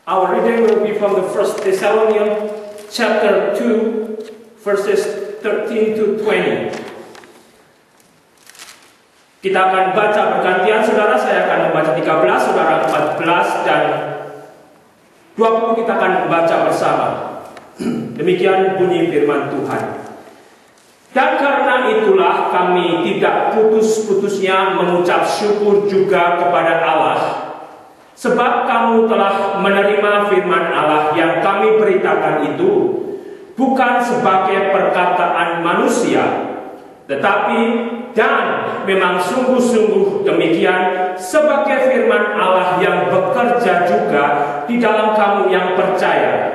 Our reading will be from the First Thessalonians chapter 2, verses 13 to 20. Kita akan baca bergantian, saudara. Saya akan membaca 13, saudara 14, dan 20 kita akan membaca bersama. Demikian bunyi firman Tuhan. Dan karena itulah kami tidak putus-putusnya mengucap syukur juga kepada Allah, sebab kamu telah menerima firman Allah yang kami beritakan itu, bukan sebagai perkataan manusia, tetapi dan memang sungguh-sungguh demikian sebagai firman Allah yang bekerja juga di dalam kamu yang percaya.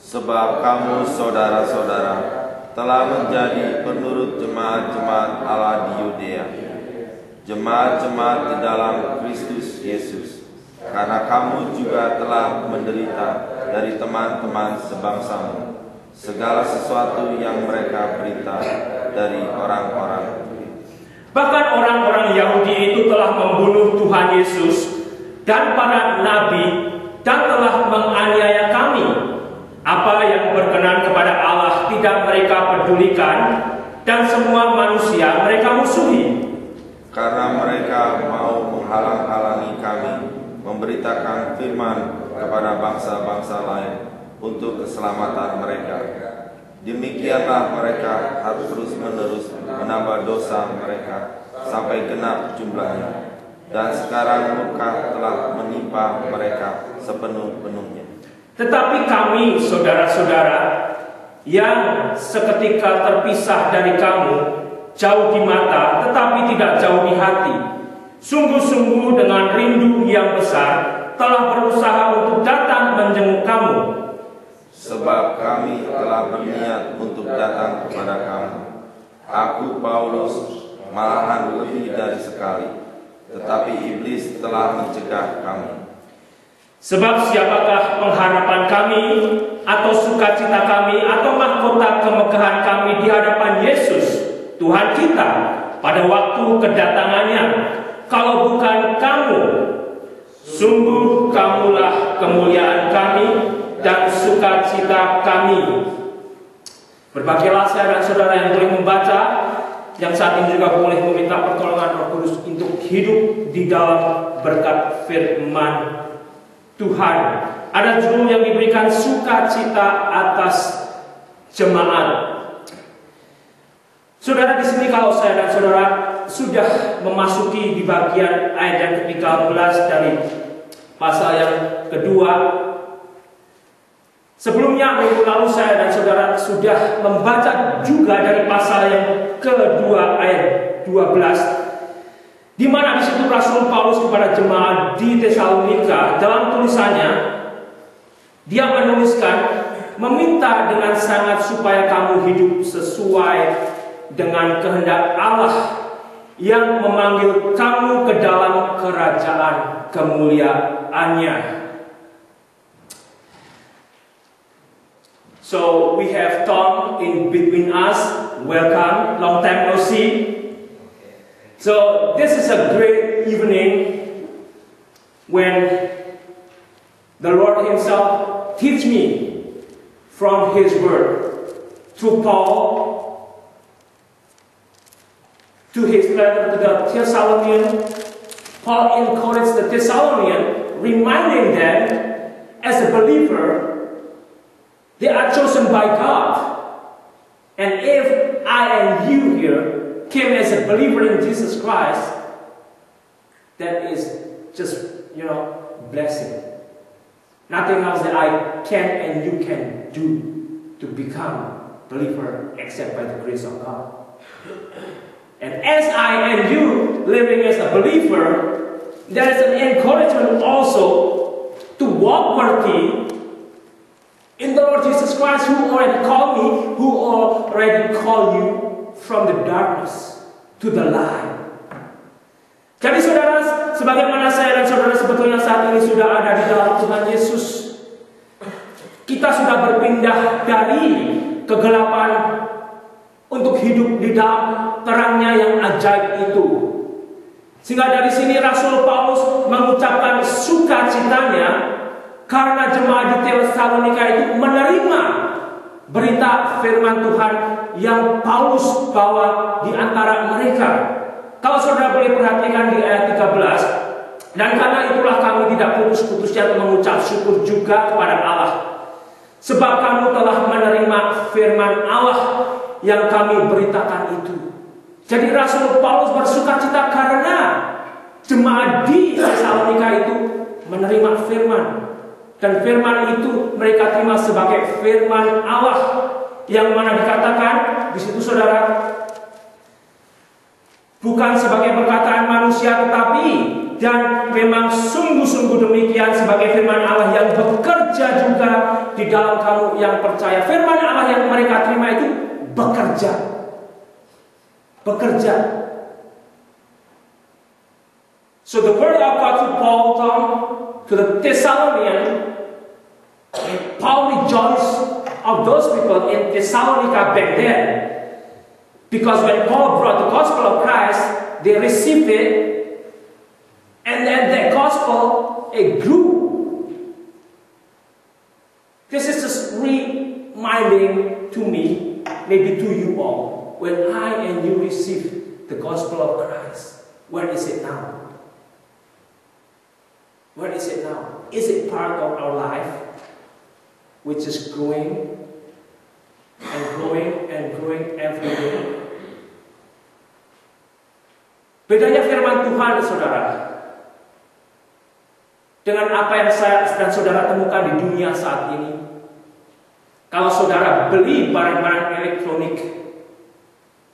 Sebab kamu saudara-saudara telah menjadi penurut jemaat-jemaat Allah di Yudea, jemaat-jemaat di dalam Kristus Yesus, karena kamu juga telah menderita dari teman-teman sebangsamu segala sesuatu yang mereka berita dari orang-orang. Bahkan orang-orang Yahudi itu telah membunuh Tuhan Yesus dan para nabi dan telah menganiaya kami. Apa yang berkenan kepada Allah tidak mereka pedulikan, dan semua manusia mereka musuhi. Karena mereka mau menghalang-halangi kami memberitakan firman kepada bangsa-bangsa lain untuk keselamatan mereka. Demikianlah mereka harus terus-menerus menambah dosa mereka sampai genap jumlahnya. Dan sekarang murka telah menimpa mereka sepenuh-penuhnya. Tetapi kami, saudara-saudara, yang seketika terpisah dari kamu, jauh di mata tetapi tidak jauh di hati, sungguh-sungguh dengan rindu yang besar telah berusaha untuk datang menjenguk kamu. Sebab kami telah berniat untuk datang kepada kamu. Aku, Paulus, malahan lebih dari sekali, tetapi iblis telah mencegah kami. Sebab siapakah pengharapan kami, atau sukacita kami, atau mahkota kemegahan kami di hadapan Yesus, Tuhan kita, pada waktu kedatangannya, kalau bukan kamu? Sungguh kamulah kemuliaan kami dan sukacita kami. Berbahagialah saya dan saudara yang boleh membaca, yang saat ini juga boleh meminta pertolongan Roh Kudus untuk hidup di dalam berkat firman Tuhan. Ada judul yang diberikan, sukacita atas jemaat. Saudara, di sini kalau saya dan saudara sudah memasuki di bagian ayat yang ke-13 dari pasal yang kedua. Sebelumnya minggu lalu saya dan saudara sudah membaca juga dari pasal yang kedua ayat 12. Di mana di situ Rasul Paulus kepada jemaat di Tesalonika dalam tulisannya dia menuliskan, meminta dengan sangat supaya kamu hidup sesuai dengan kehendak Allah yang memanggil kamu ke dalam kerajaan kemuliaannya. So we have Tom in between us. Welcome, long time no see. So this is a great evening when the Lord Himself teach me from His Word through Paul to his letter to the Thessalonians. Paul encouraged the Thessalonians, reminding them as a believer they are chosen by God, and if I and you here came as a believer in Jesus Christ, that is just, blessing. Nothing else that I can and you can do to become believer except by the grace of God. And as I and you living as a believer, there is an encouragement also to walk worthy in the Lord Jesus Christ, who already called me, who already called you from the darkness to the light. Jadi saudara, sebagaimana saya dan saudara sebetulnya saat ini sudah ada di dalam Tuhan Yesus, kita sudah berpindah dari kegelapan untuk hidup di dalam terangnya yang ajaib itu. Sehingga dari sini Rasul Paulus mengucapkan sukacitanya Karena jemaat di Tesalonika itu menerima berita firman Tuhan yang Paulus bawa di antara mereka. Kalau saudara boleh perhatikan di ayat 13, dan karena itulah kami tidak putus-putusnya mengucap syukur juga kepada Allah, sebab kamu telah menerima firman Allah yang kami beritakan itu. Jadi Rasul Paulus bersukacita karena jemaat di Tesalonika itu menerima firman. Dan firman itu mereka terima sebagai firman Allah, yang mana dikatakan di situ saudara, bukan sebagai perkataan manusia, tetapi dan memang sungguh-sungguh demikian sebagai firman Allah yang bekerja juga di dalam kamu yang percaya. Firman Allah yang mereka terima itu bekerja. Bekerja. So the word of God to Paul to the Thessalonians, Paul rejoiced of those people in Thessalonica back then, because when Paul brought the gospel of Christ, they received it, and then that gospel, it grew. This is just reminding to me, maybe to you all, when I and you receive the gospel of Christ, where is it now? Where is it now? Is it part of our life, which is growing and growing and growing every day? Bedanya firman Tuhan, saudara, dengan apa yang saya dan saudara temukan di dunia saat ini. Kalau saudara beli barang-barang elektronik,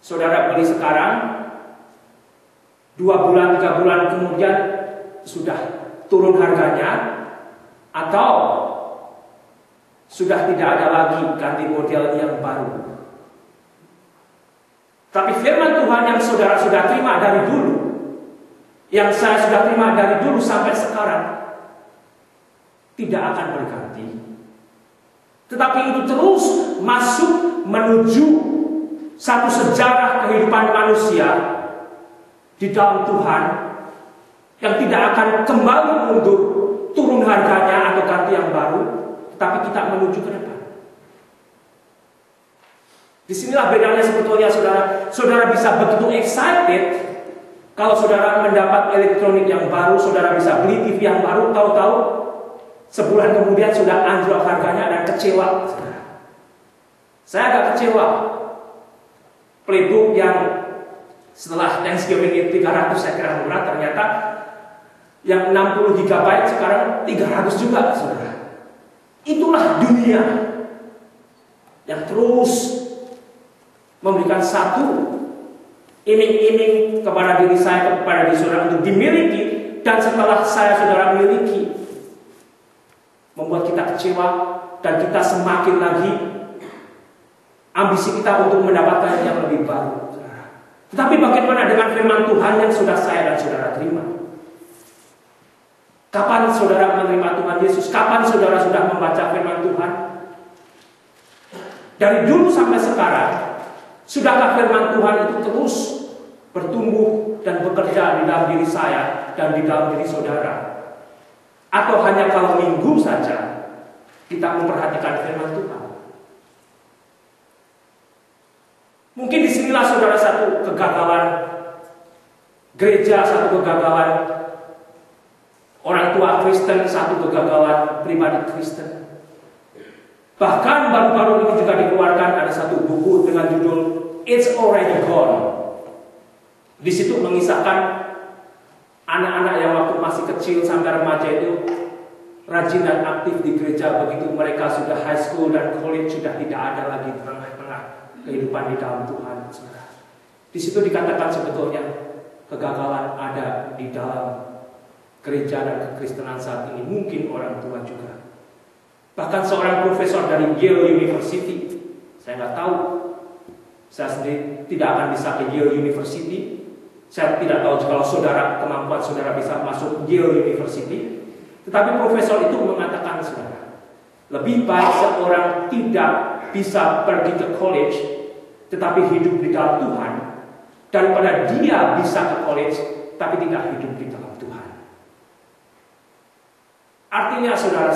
saudara beli sekarang, 2 bulan, 3 bulan kemudian sudah turun harganya, atau sudah tidak ada lagi ganti model yang baru. Tapi firman Tuhan yang saudara sudah terima dari dulu, yang saya sudah terima dari dulu sampai sekarang, tidak akan berganti. Tetapi itu terus masuk menuju satu sejarah kehidupan manusia di dalam Tuhan, yang tidak akan kembali mundur, turun harganya atau ganti yang baru, tetapi kita menuju ke depan. Disinilah bedanya sebetulnya, saudara. Saudara bisa begitu excited kalau saudara mendapat elektronik yang baru, saudara bisa beli TV yang baru, tahu-tahu sebulan kemudian sudah anjlok harganya dan kecewa. Saya agak kecewa. Playbook yang setelah Thanksgiving itu 300 saya kira murah, ternyata yang 60 GB sekarang 300 juga, saudara. Itulah dunia yang terus memberikan satu iming-iming kepada diri saya, kepada diri saudara untuk dimiliki, dan setelah saya saudara miliki, membuat kita kecewa dan kita semakin lagi ambisi kita untuk mendapatkan yang lebih baru. Tetapi bagaimana dengan firman Tuhan yang sudah saya dan saudara terima? Kapan saudara menerima Tuhan Yesus? Kapan saudara sudah membaca firman Tuhan? Dari dulu sampai sekarang, sudahkah firman Tuhan itu terus bertumbuh dan bekerja di dalam diri saya dan di dalam diri saudara? Atau hanya kalau minggu saja kita memperhatikan firman Tuhan? Mungkin disinilah saudara satu kegagalan gereja, satu kegagalan orang tua Kristen, satu kegagalan pribadi Kristen. Bahkan baru-baru ini juga dikeluarkan ada satu buku dengan judul It's Already Gone. Di situ mengisahkan anak-anak yang waktu masih kecil sampai remaja itu rajin dan aktif di gereja, begitu mereka sudah high school dan college sudah tidak ada lagi di tengah-tengah kehidupan di dalam Tuhan. Di situ dikatakan sebetulnya kegagalan ada di dalam gereja dan kekristenan saat ini, mungkin orang tua juga. Bahkan seorang profesor dari Yale University, saya nggak tahu, saya sendiri tidak akan bisa ke Yale University. Saya tidak tahu kalau saudara, kemampuan saudara bisa masuk Yale University. Tetapi profesor itu mengatakan, saudara, lebih baik seorang tidak bisa pergi ke college tetapi hidup di dalam Tuhan, daripada dia bisa ke college tapi tidak hidup di dalam Tuhan. Artinya saudara